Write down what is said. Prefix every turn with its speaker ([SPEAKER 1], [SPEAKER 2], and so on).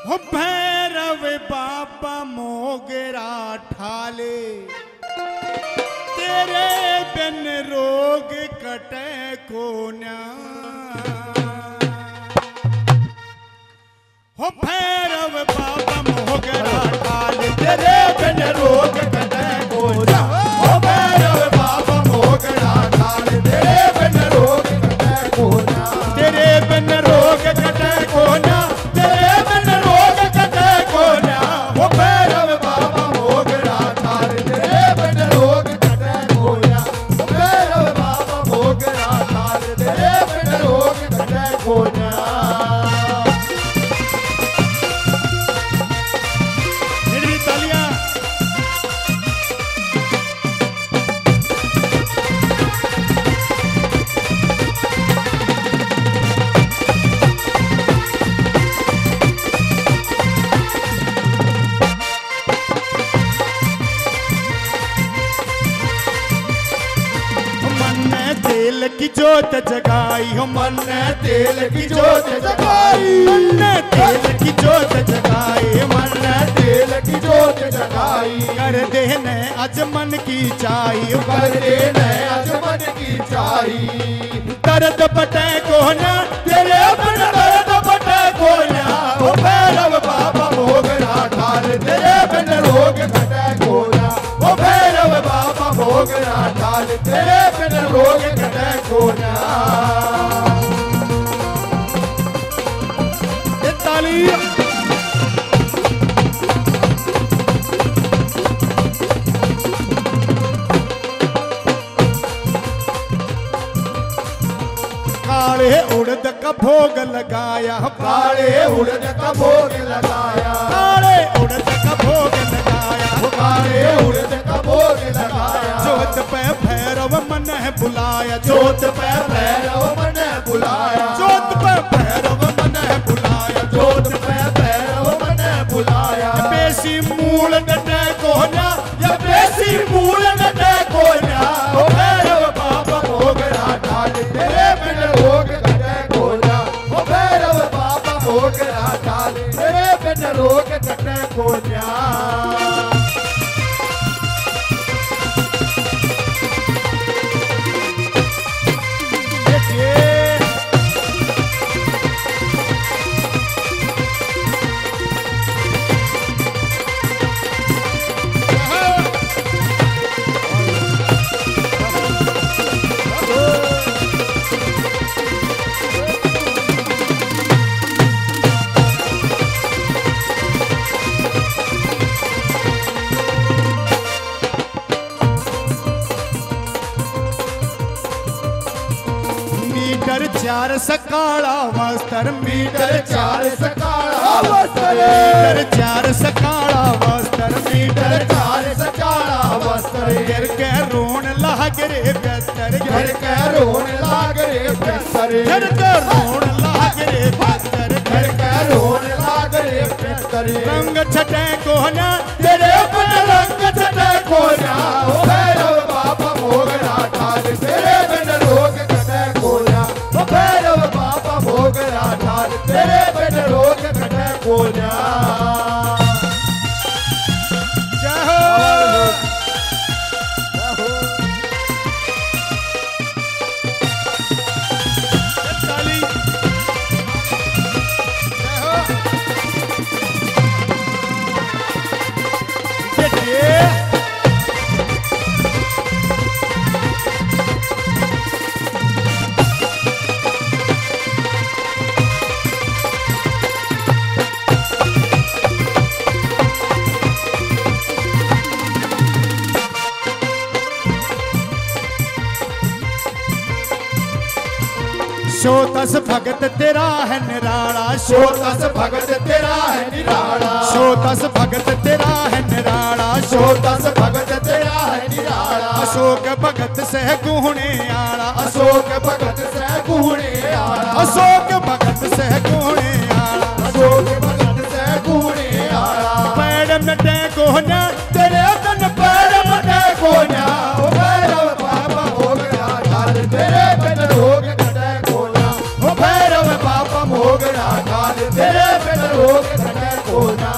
[SPEAKER 1] हो भैरव बाबा मोगरा ठाले, तेरे बिन रोग कटे को न्या। हो भैरव बाबा मोगरा ठाले, तेरे बिन रोग कटे को न्या। हो भैरव बाबा मोगरा ठाले, तेरे बिन रोग कटे को न्या। तेरे बिन रोग कटे को न्या, तेरे बिन रोग कटे को न्या। हो भैरव बाबा मोगरा ठाले, तेरे बिन रोग कटे को न्या। हो भैरव बाबा मोगरा ठाले, तेरे बिन रोग कटे को न्या। तेल की जोत जगाई, हो मन ने तेल की जोत जगाई। मन ने तेल की जोत जगाई, मन ने तेल की जोत जगाई। कर देने अज मन की चाही, कर देने अज मन की चाही। दर्द बटे को ना, तेरे बिन दर्द बटे को ना। हो भैरव बाबा मोगरा ठाले, तेरे बिन रोग कटे को ना। हो भैरव बाबा मोगरा ठाले, तेरे बिन रोग कटे को ना। ताली काले उड़द का भोग लगाया, काले उड़द का भोग लगाया। काले उड़द का भोग लगाया, काले उड़द का भोग लगाया। जोत पे भैरव मन है बुलाया, जोत पे भैरव मन है बुलाया। जोत पे भैरव मन है बुलाया, जोत पे भैरव मन है बुलाया। बेसी मूल डटे को ना, या बेसी मूल डटे को ना। ओ भैरव बाबा मोगरा ठाले, तेरे बिन रोग कटे को ना। ओ भैरव बाबा मोगरा ठाले, तेरे बिन रोग कटे को ना। मीटर चार सकाला वस्त्र, मीटर चार सकाला वस्त्र। मीटर चार सकाला वस्त्र, मीटर चार सकाला वस्त्र। गिर के रोन लाग रे बेस्तर, गिर के रोन लाग रे बेस्तर। गिर के रोन लाग रे बेस्तर, गिर के रोन लाग रे बेस्तर। रंग छटे को ना, तेरे बिन रंग छटे को ना। ओ भैरव बाबा मोगरा ठाले, तेरे बिन रोग कटे को ना। ओ भैरव बाबा मोगरा ठाले, तेरे बिन रोग कटे को ना। जय हो जय हो। ताली जय हो। शोतस भगत तेरा है निराला, शोतस भगत तेरा है निराला। शोतस भगत तेरा है निराला, शोतस भगत तेरा है निराला। अशोक भगत से गुहने आला, अशोक भगत से गुहने आला। अशोक भगत से गुहने आला, अशोक भगत से गुहने आला। पैर मटे को ना, तेरे तन पैर मटे को ना। ओ भैरव बाबा मोगरा ठाले, तेरे बिन रोग कटे को ना। ओ भैरव बाबा मोगरा ठाले, तेरे बिन रोग कटे
[SPEAKER 2] होना,